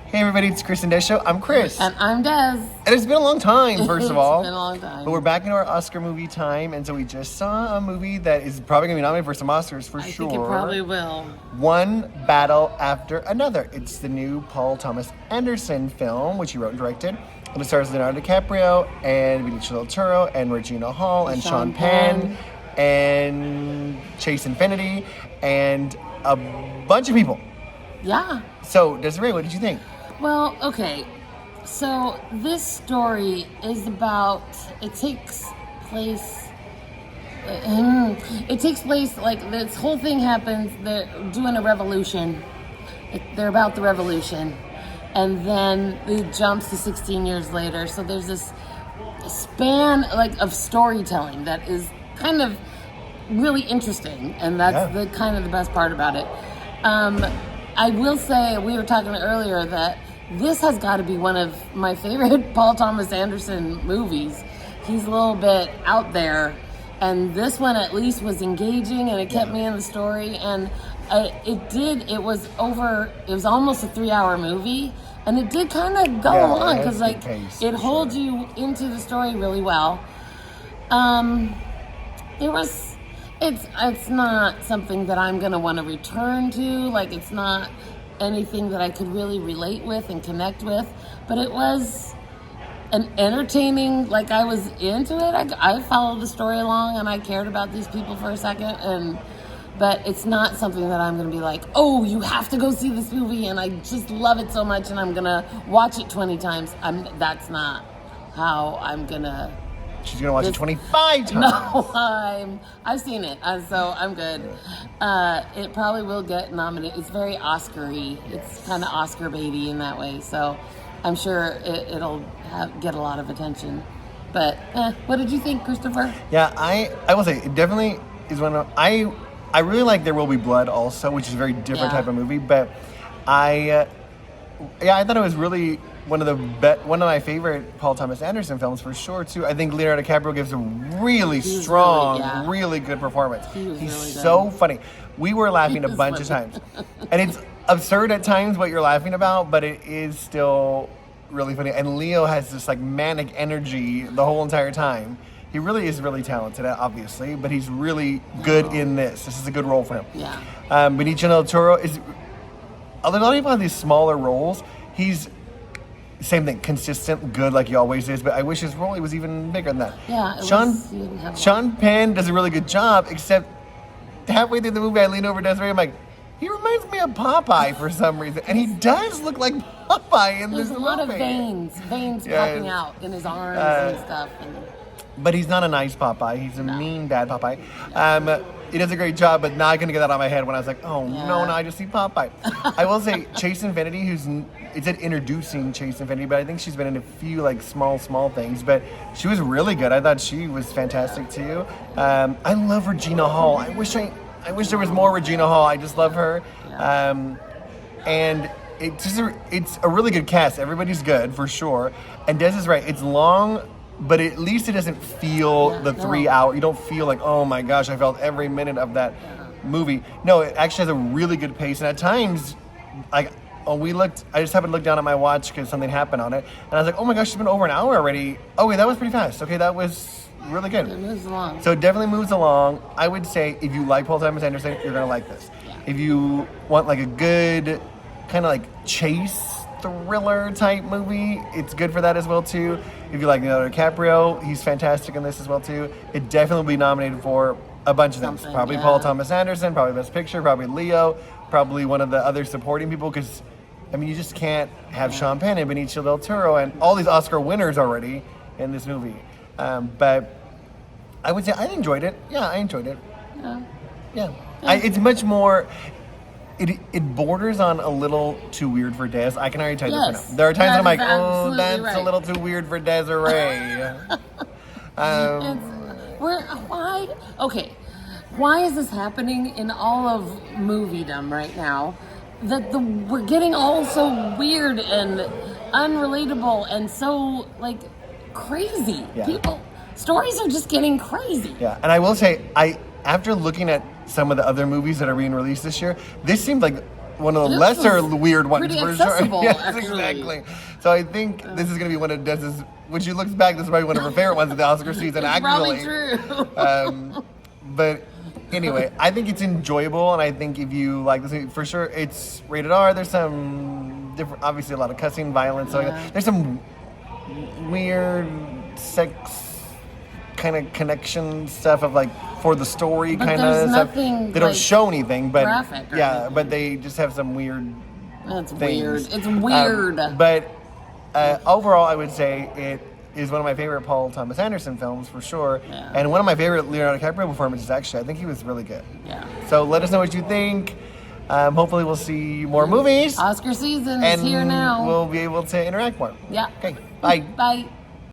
Hey everybody, it's Chris and Des Show. I'm Chris. And I'm Des. And it's been a long time, first of all. It's been a long time. But we're back into our Oscar movie time, and so we just saw a movie that is probably going to be nominated for some Oscars for sure. I think it probably will. One Battle After Another. It's the new Paul Thomas Anderson film, which he wrote and directed. And it stars Leonardo DiCaprio, and Benicio del Toro, and Regina Hall, and Sean Penn, and Chase Infinity, and a bunch of people. Yeah. So, Desiree, what did you think? Well, okay. So this story is about. It takes place like this whole thing happens. They're doing a revolution. They're about the revolution, and then it jumps to 16 years later. So there's this span of storytelling that is kind of really interesting, and that's the kind of the best part about it. I will say, we were talking earlier that this has got to be one of my favorite Paul Thomas Anderson movies. He's a little bit out there, and this one at least was engaging, and it kept me in the story. And it was almost a 3-hour movie, and it did kind of go along because it holds you into the story really well. It's not something that I'm going to want to return to. It's not anything that I could really relate with and connect with. But it was an entertaining, I was into it. I followed the story along, and I cared about these people for a second. But it's not something that I'm going to be like, oh, you have to go see this movie, and I just love it so much, and I'm going to watch it 20 times. That's not how I'm going to... She's going to watch it 25 times. No, I've seen it, so I'm good. It probably will get nominated. It's very Oscar-y. It's kind of Oscar baity in that way, so I'm sure it'll get a lot of attention. But what did you think, Christopher? Yeah, I will say, it definitely is one of... I really like There Will Be Blood also, which is a very different type of movie, but I thought it was really... one of my favorite Paul Thomas Anderson films for sure too. I think Leonardo DiCaprio gives a really strong, really good performance. He's really so funny. We were laughing a bunch of times, and it's absurd at times what you're laughing about, but it is still really funny. And Leo has this manic energy the whole entire time. He really is really talented, obviously, but he's really good in this. This is a good role for him. Yeah. Benicio del Toro is, although he has these smaller roles, he's same thing, consistent, good like he always is, but I wish his role was even bigger than that. Yeah, Sean Penn does a really good job, except halfway through the movie I lean over Desiree, I'm like, he reminds me of Popeye for some reason, and he does look like Popeye in this movie. There's a lot of veins popping out in his arms and stuff. But he's not a nice Popeye, he's a mean bad Popeye. He does a great job, but now I couldn't get that out of my head when I was like, no, I just see Popeye. I will say, Chase Infinity, it said introducing Chase Infinity, but I think she's been in a few small things, but she was really good. I thought she was fantastic too. I love Regina Hall. I wish there was more Regina Hall. I just love her. And it's a really good cast. Everybody's good for sure. And Des is right. It's long, but at least it doesn't feel 3 hour. You don't feel like, oh my gosh, I felt every minute of that movie. No, it actually has a really good pace, and at times, I just happened to look down at my watch because something happened on it, and I was like, oh my gosh, it's been over an hour already. Okay, that was pretty fast. Okay, that was really good. It moves along. So it definitely moves along. I would say if you like Paul Thomas Anderson, you're gonna like this. Yeah. If you want a good kind of chase thriller type movie, it's good for that as well too. If you like Leonardo DiCaprio, he's fantastic in this as well too. It definitely will be nominated for a bunch of things. Probably Paul Thomas Anderson, probably Best Picture, probably Leo, probably one of the other supporting people, because you just can't have Sean Penn and Benicio del Toro and all these Oscar winners already in this movie. But I would say I enjoyed it. Yeah, I enjoyed it. Yeah. It's much more... It borders on a little too weird for Des. I can already tell you this for now. There are times I'm like, oh, that's a little too weird for Desiree. Why? Okay. Why is this happening in all of moviedom right now? We're getting all so weird and unrelatable and so crazy. Yeah. Stories are just getting crazy. Yeah, and I will say, after looking at some of the other movies that are being released this year, this seemed like one of the This lesser was weird ones pretty for accessible, sure. Yes, actually. exactly. So I think this is going to be one of Des's. When she looks back, this is probably one of her favorite ones of the Oscar season. It's Actually, probably true. But anyway, I think it's enjoyable, and I think if you like this movie, for sure, it's rated R. There's some different, obviously a lot of cussing, violence. So Yeah. there's some weird sex kind of connection stuff of like for the story But kind there's of stuff. nothing, They don't like, show anything, but graphic or yeah, anything. but they just have some weird That's things. weird. It's weird. But overall, I would say it is one of my favorite Paul Thomas Anderson films for sure, Yeah. and one of my favorite Leonardo DiCaprio performances. Actually, I think he was really good. Yeah. So let us know what you think. Hopefully, we'll see more movies, Oscar season is and here now. we'll be able to interact more. Yeah. Okay. Bye. Bye.